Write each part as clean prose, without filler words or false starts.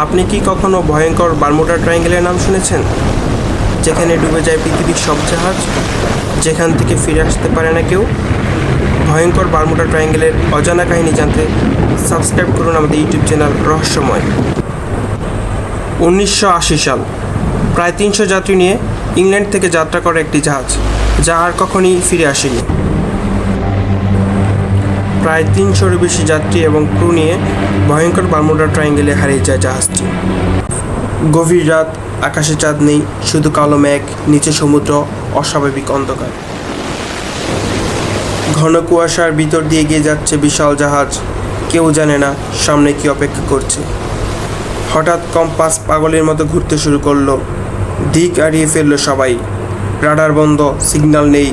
আপনি কি কখনো ভয়ঙ্কর বারমুডা ট্রায়াঙ্গেলের নাম শুনেছেন, যেখানে ডুবে যায় পৃথিবীর সব জাহাজ, যেখান থেকে ফিরে আসতে পারে না কেউ? ভয়ঙ্কর বারমুডা ট্রায়াঙ্গেলের অজানা কাহিনী জানতে সাবস্ক্রাইব করুন আমাদের ইউটিউব চ্যানেল রহস্যময়। 1980 সাল, প্রায় 300 যাত্রী নিয়ে ইংল্যান্ড থেকে যাত্রা করে একটি জাহাজ, যা আর কখনই ফিরে আসেনি। প্রায় 300-এর বেশি যাত্রী এবং ক্রু নিয়ে ভয়ঙ্কর বারমুডা ট্রায়াঙ্গেলে হারিয়ে যায় জাহাজটি। গভীর রাত, আকাশে চাঁদ নেই, শুধু কালো মেঘ, নিচে সমুদ্র, অস্বাভাবিক অন্ধকার। ঘন কুয়াশার ভিতর দিয়ে এগিয়ে যাচ্ছে বিশাল জাহাজ, কেউ জানে না সামনে কি অপেক্ষা করছে। হঠাৎ কম্পাস পাগলের মতো ঘুরতে শুরু করলো, দিক হারিয়ে ফেললো সবাই। রাডার বন্ধ, সিগন্যাল নেই,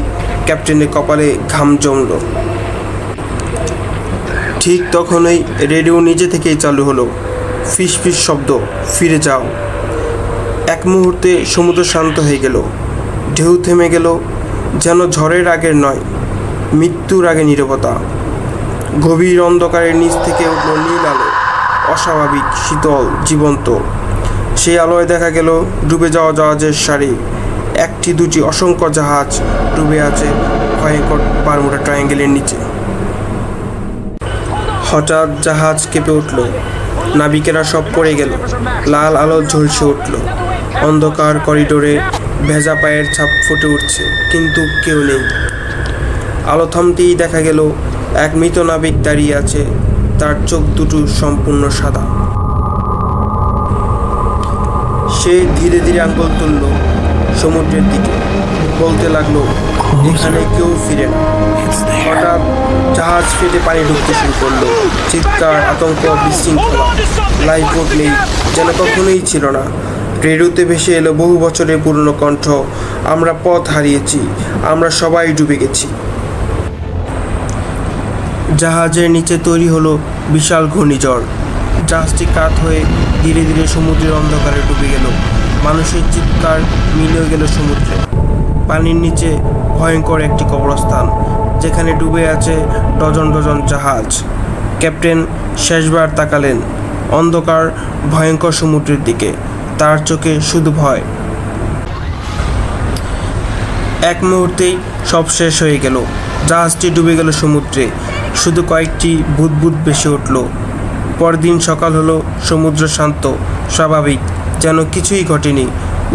ক্যাপ্টেনের কপালে ঘাম জমল। ঠিক তখনই রেডিও নিজে থেকেই চালু হলো, ফিস ফিস শব্দ, ফিরে যাও। এক মুহূর্তে সমুদ্র শান্ত হয়ে গেল, ঢেউ থেমে গেল, যেন ঝড়ের আগের নয়, মৃত্যুর আগে নীরবতা। গভীর অন্ধকারের নিচ থেকে উঠল নীল আলো, অস্বাভাবিক, শীতল, জীবন্ত। সেই আলোয় দেখা গেল ডুবে যাওয়া জাহাজের সারি, একটি দুটি অসংখ্য জাহাজ ডুবে আছে ভয়ঙ্কর বারমুডা ট্রায়াঙ্গেলের নিচে। হঠাৎ জাহাজ কেঁপে উঠল, নাবিকেরা সব পড়ে গেল, লাল আলো ঝলসে উঠল। অন্ধকার করিডোরে ভেজা পায়ের ছাপ ফুটে উঠছে, কিন্তু কেউ নেই। আলো থামতেই দেখা গেল এক মৃত নাবিক দাঁড়িয়ে আছে, তার চোখ দুটো সম্পূর্ণ সাদা। সে ধীরে ধীরে আঙ্গুল তুলল সমুদ্রের দিকে, বলতে লাগলো, এখানে কেউ ফিরে না। হঠাৎ জাহাজ ফেটে পানি ঢুকতে শুরু করলো, চিৎকার, আতঙ্ক, বিশৃঙ্খলা। লাইফ বোট নেই, যেন কখনোই ছিল না। রেডিওতে ভেসে এলো বহু বছরের পুরনো কণ্ঠ, আমরা পথ হারিয়েছি, আমরা সবাই ডুবে গেছি। জাহাজের নিচে তৈরি হলো বিশাল ঘূর্ণিঝড়, জাহাজটি কাত হয়ে ধীরে ধীরে সমুদ্রের অন্ধকারে ডুবে গেল। মানুষের চিৎকার মিলে গেল সমুদ্রে। পানির নিচে ভয়ঙ্কর একটি কবরস্থান, যেখানে ডুবে আছে ডজন ডজন জাহাজ। ক্যাপ্টেন শেষবার তাকালেন অন্ধকার ভয়ঙ্কর সমুদ্রের দিকে, তার চোখে শুধু ভয়। এক মুহূর্তেই সব শেষ হয়ে গেল, জাহাজটি ডুবে গেল সমুদ্রে, শুধু কয়েকটি বুদবুদ ভেসে উঠল। পরদিন সকাল হলো, সমুদ্র শান্ত, স্বাভাবিক, যেন কিছুই ঘটেনি।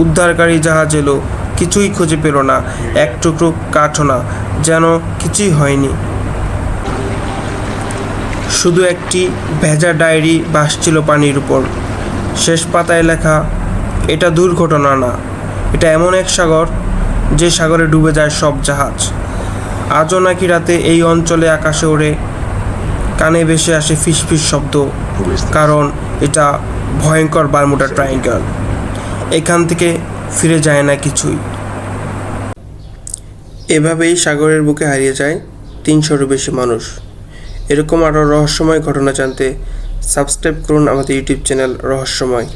উদ্ধারকারী জাহাজ এলো, কিছুই খুঁজে পেল না, এক টুকরো কাঠও না, যেন কিছুই হয়নি। শুধু একটি ভেজা ডায়েরি ভাসছিল পানির উপর। শেষ পাতায় লেখা, এটা দুর্ঘটনা না, এটা এমন এক সাগর যে সাগরে ডুবে যায় সব জাহাজ। আজও নাকি রাতে এই অঞ্চলে আকাশে ওড়ে, কানে ভেসে আসে ফিসফিস শব্দ, কারণ এটা ভয়ঙ্কর বারমুডা ট্রায়াঙ্গেল। এখান থেকে ফিরে যায় না কিছুই। এভাবেই সাগরের বুকে হারিয়ে যায় 300-এরও বেশি মানুষ। এরকম আরও রহস্যময় ঘটনা জানতে সাবস্ক্রাইব করুন আমাদের ইউটিউব চ্যানেল রহস্যময়।